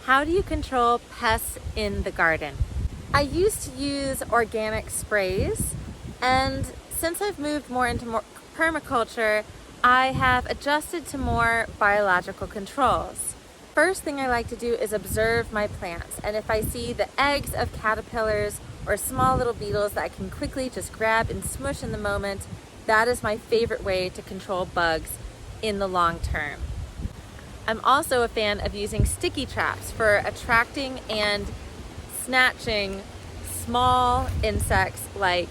How do you control pests in the garden? I used to use organic sprays, and since I've moved more into permaculture, I have adjusted to more biological controls. First thing I like to do is observe my plants, and if I see the eggs of caterpillars or small little beetles that I can quickly just grab and smush in the moment, that is my favorite way to control bugs in the long term. I'm also a fan of using sticky traps for attracting and snatching small insects like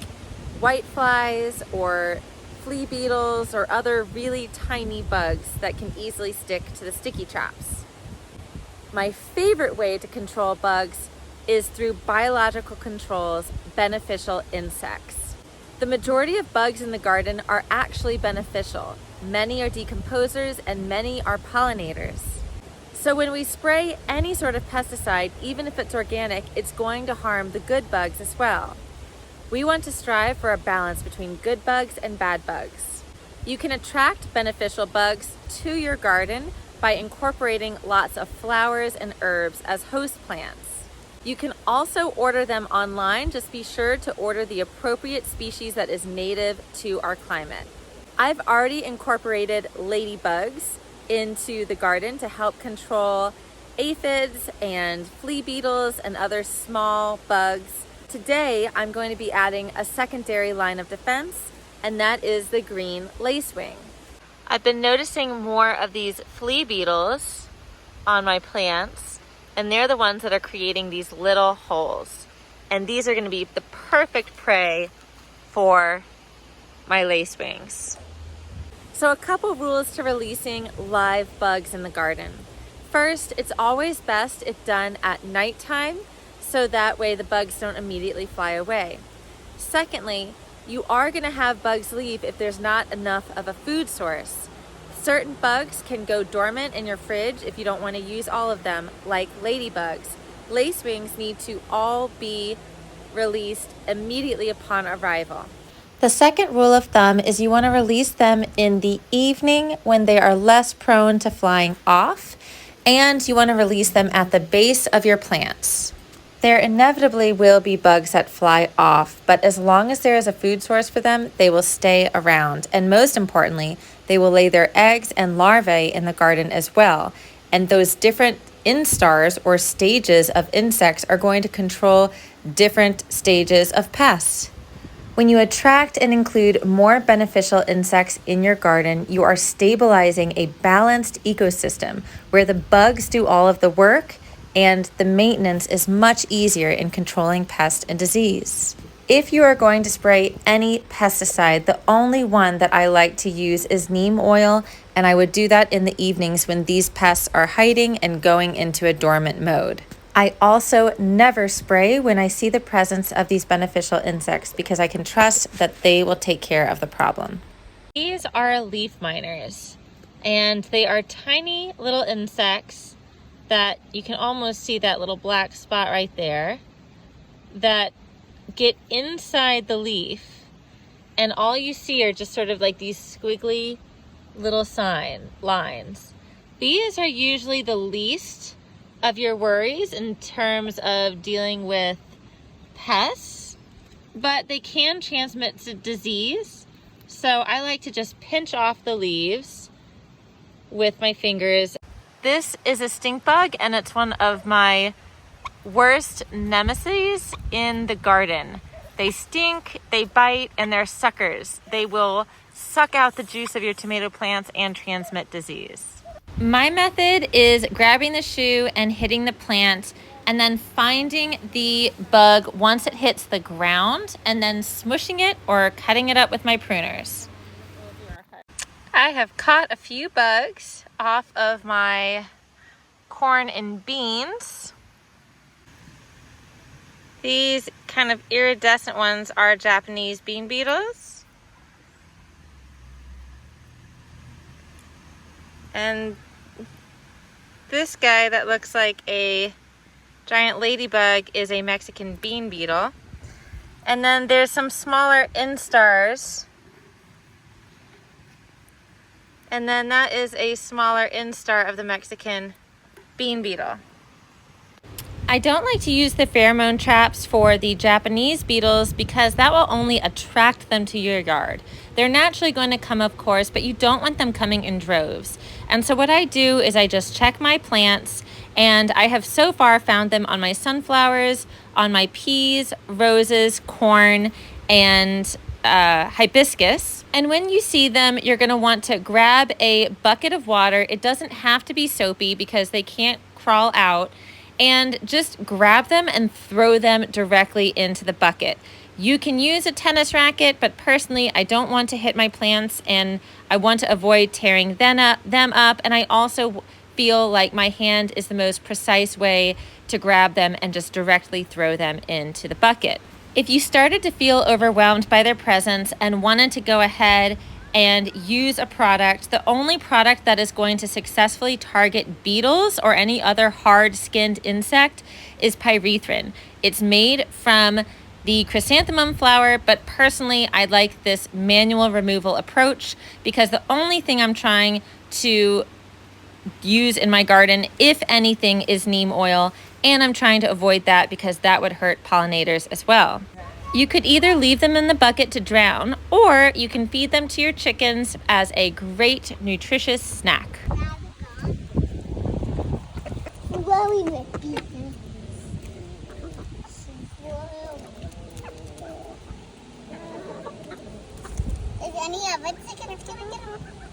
whiteflies or flea beetles or other really tiny bugs that can easily stick to the sticky traps. My favorite way to control bugs is through biological controls, beneficial insects. The majority of bugs in the garden are actually beneficial. Many are decomposers and many are pollinators. So when we spray any sort of pesticide, even if it's organic, it's going to harm the good bugs as well. We want to strive for a balance between good bugs and bad bugs. You can attract beneficial bugs to your garden by incorporating lots of flowers and herbs as host plants. You can also order them online. Just be sure to order the appropriate species that is native to our climate. I've already incorporated ladybugs into the garden to help control aphids and flea beetles and other small bugs. Today, I'm going to be adding a secondary line of defense, and that is the green lacewing. I've been noticing more of these flea beetles on my plants, and they're the ones that are creating these little holes. And these are going to be the perfect prey for my lacewings. So a couple rules to releasing live bugs in the garden. First, it's always best if done at nighttime, so that way the bugs don't immediately fly away. Secondly, you are going to have bugs leave if there's not enough of a food source. Certain bugs can go dormant in your fridge if you don't want to use all of them, like ladybugs. Lacewings need to all be released immediately upon arrival. The second rule of thumb is you want to release them in the evening when they are less prone to flying off, and you want to release them at the base of your plants. There inevitably will be bugs that fly off, but as long as there is a food source for them, they will stay around. And most importantly, they will lay their eggs and larvae in the garden as well. And those different instars or stages of insects are going to control different stages of pests. When you attract and include more beneficial insects in your garden, you are stabilizing a balanced ecosystem where the bugs do all of the work and the maintenance is much easier in controlling pest and disease. If you are going to spray any pesticide, the only one that I like to use is neem oil, and I would do that in the evenings when these pests are hiding and going into a dormant mode. I also never spray when I see the presence of these beneficial insects because I can trust that they will take care of the problem. These are leaf miners, and they are tiny little insects that you can almost see that little black spot right there that get inside the leaf, and all you see are just sort of like these squiggly little lines. These are usually the least of your worries in terms of dealing with pests, but they can transmit disease. So I like to just pinch off the leaves with my fingers. This is a stink bug, and it's one of my worst nemesis in the garden. They stink, they bite, and they're suckers. They will suck out the juice of your tomato plants and transmit disease. My method is grabbing the shoe and hitting the plant, and then finding the bug once it hits the ground and then smushing it or cutting it up with my pruners. I have caught a few bugs off of my corn and beans. These kind of iridescent ones are Japanese bean beetles. And this guy that looks like a giant ladybug is a Mexican bean beetle. And then there's some smaller instars. And then that is a smaller instar of the Mexican bean beetle. I don't like to use the pheromone traps for the Japanese beetles because that will only attract them to your yard. They're naturally going to come, of course, but you don't want them coming in droves. And so what I do is I just check my plants, and I have so far found them on my sunflowers, on my peas, roses, corn, and hibiscus. And when you see them, you're going to want to grab a bucket of water. It doesn't have to be soapy because they can't crawl out. And just grab them and throw them directly into the bucket. You can use a tennis racket, but personally, I don't want to hit my plants and I want to avoid tearing them up. And I also feel like my hand is the most precise way to grab them and just directly throw them into the bucket. If you started to feel overwhelmed by their presence and wanted to go ahead and use a product, the only product that is going to successfully target beetles or any other hard-skinned insect is pyrethrin. It's made from the chrysanthemum flower, but personally I like this manual removal approach because the only thing I'm trying to use in my garden, if anything, is neem oil, and I'm trying to avoid that because that would hurt pollinators as well. You could either leave them in the bucket to drown, or you can feed them to your chickens as a great nutritious snack. Is any of it gonna get them?